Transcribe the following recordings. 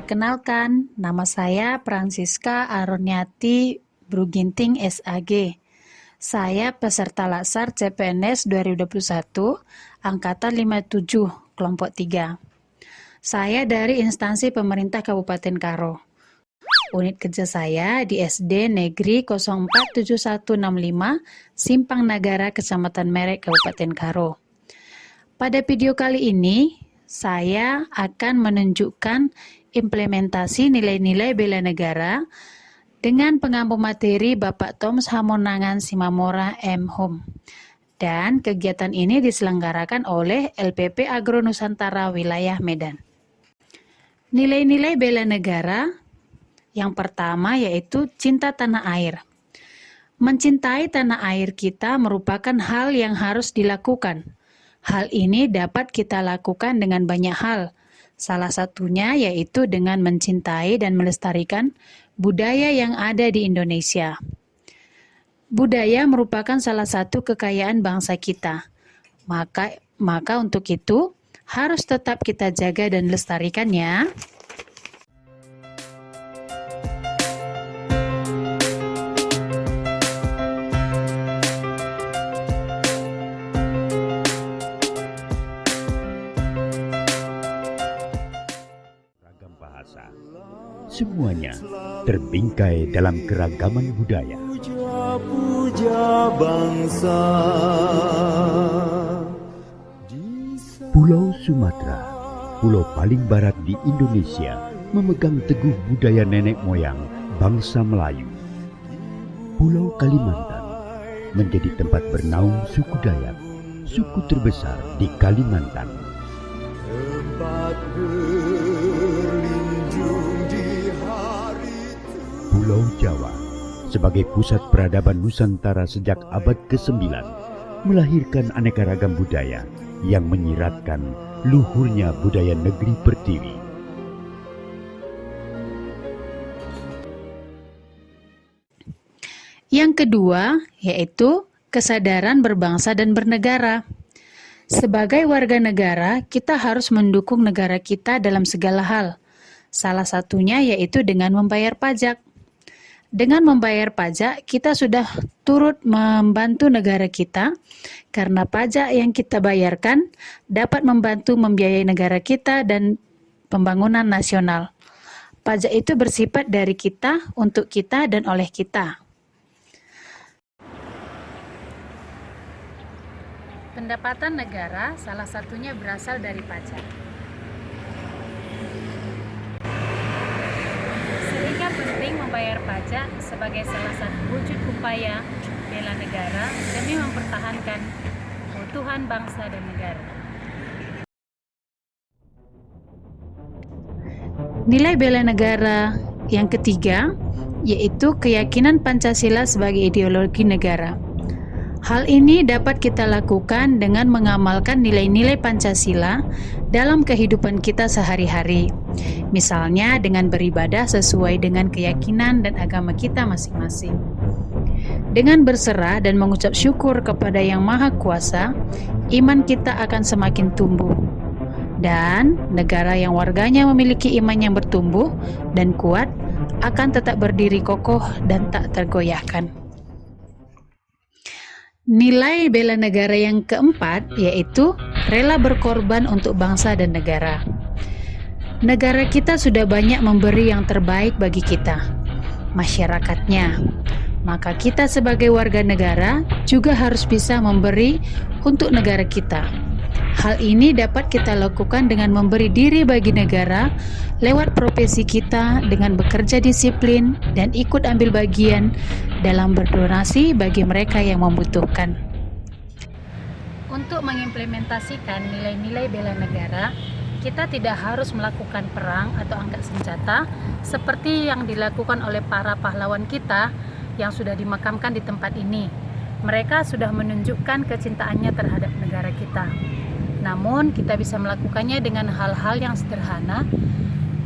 Perkenalkan, nama saya Francisca Aroniati Bruginting SAG. Saya peserta Latsar CPNS 2021, Angkatan 57, Kelompok 3. Saya dari instansi pemerintah Kabupaten Karo. Unit kerja saya di SD Negeri 047165, Simpang Nagara, Kecamatan Merek, Kabupaten Karo. Pada video kali ini, saya akan menunjukkan implementasi nilai-nilai bela negara dengan pengampu materi Bapak Toms Hamonangan Simamora M. Hum. Dan kegiatan ini diselenggarakan oleh LPP Agro Nusantara Wilayah Medan. Nilai-nilai bela negara yang pertama yaitu cinta tanah air. Mencintai tanah air kita merupakan hal yang harus dilakukan. Hal ini dapat kita lakukan dengan banyak hal. Salah satunya yaitu dengan mencintai dan melestarikan budaya yang ada di Indonesia. Budaya merupakan salah satu kekayaan bangsa kita. Maka untuk itu harus tetap kita jaga dan lestarikannya. Semuanya terbingkai dalam keragaman budaya. Puja bangsa. Pulau Sumatera, pulau paling barat di Indonesia, memegang teguh budaya nenek moyang bangsa Melayu. Pulau Kalimantan menjadi tempat bernaung suku Dayak, suku terbesar di Kalimantan. Tempat berlindung di hari Pulau Jawa sebagai pusat peradaban Nusantara sejak abad ke-9 melahirkan aneka ragam budaya yang menyiratkan luhurnya budaya negeri Pertiwi. Yang kedua yaitu kesadaran berbangsa dan bernegara. Sebagai warga negara, kita harus mendukung negara kita dalam segala hal. Salah satunya yaitu dengan membayar pajak. Dengan membayar pajak, kita sudah turut membantu negara kita, karena pajak yang kita bayarkan dapat membantu membiayai negara kita dan pembangunan nasional. Pajak itu bersifat dari kita, untuk kita, dan oleh kita. Pendapatan negara salah satunya berasal dari pajak. Sehingga penting membayar pajak sebagai salah satu wujud upaya bela negara demi mempertahankan keutuhan bangsa dan negara. Nilai bela negara yang ketiga yaitu keyakinan Pancasila sebagai ideologi negara. Hal ini dapat kita lakukan dengan mengamalkan nilai-nilai Pancasila dalam kehidupan kita sehari-hari. Misalnya dengan beribadah sesuai dengan keyakinan dan agama kita masing-masing. Dengan berserah dan mengucap syukur kepada Yang Maha Kuasa, iman kita akan semakin tumbuh. Dan negara yang warganya memiliki iman yang bertumbuh dan kuat akan tetap berdiri kokoh dan tak tergoyahkan. Nilai bela negara yang keempat yaitu rela berkorban untuk bangsa dan negara. Negara kita sudah banyak memberi yang terbaik bagi kita, masyarakatnya. Maka kita sebagai warga negara juga harus bisa memberi untuk negara kita. Hal ini dapat kita lakukan dengan memberi diri bagi negara lewat profesi kita dengan bekerja disiplin dan ikut ambil bagian dalam berdonasi bagi mereka yang membutuhkan. Untuk mengimplementasikan nilai-nilai bela negara, kita tidak harus melakukan perang atau angkat senjata seperti yang dilakukan oleh para pahlawan kita yang sudah dimakamkan di tempat ini. Mereka sudah menunjukkan kecintaannya terhadap negara kita. Namun kita bisa melakukannya dengan hal-hal yang sederhana,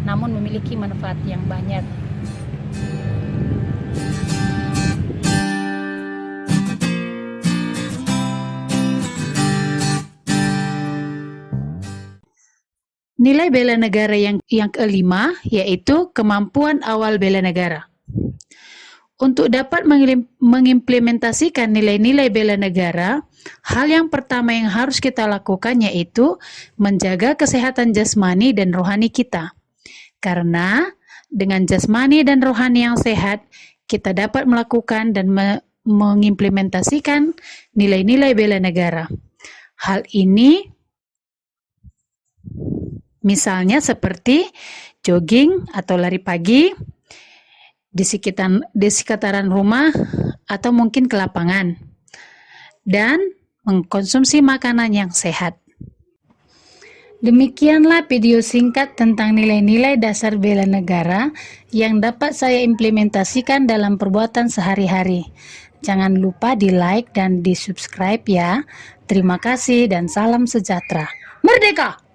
namun memiliki manfaat yang banyak. Nilai bela negara yang kelima yaitu kemampuan awal bela negara. Untuk dapat mengimplementasikan nilai-nilai bela negara, hal yang pertama yang harus kita lakukan yaitu menjaga kesehatan jasmani dan rohani kita. Karena dengan jasmani dan rohani yang sehat, kita dapat melakukan dan mengimplementasikan nilai-nilai bela negara. Hal ini misalnya seperti jogging atau lari pagi di sekitaran rumah atau mungkin ke lapangan, dan mengkonsumsi makanan yang sehat. Demikianlah video singkat tentang nilai-nilai dasar bela negara yang dapat saya implementasikan dalam perbuatan sehari-hari. Jangan lupa di like dan di subscribe ya. Terima kasih dan salam sejahtera. Merdeka!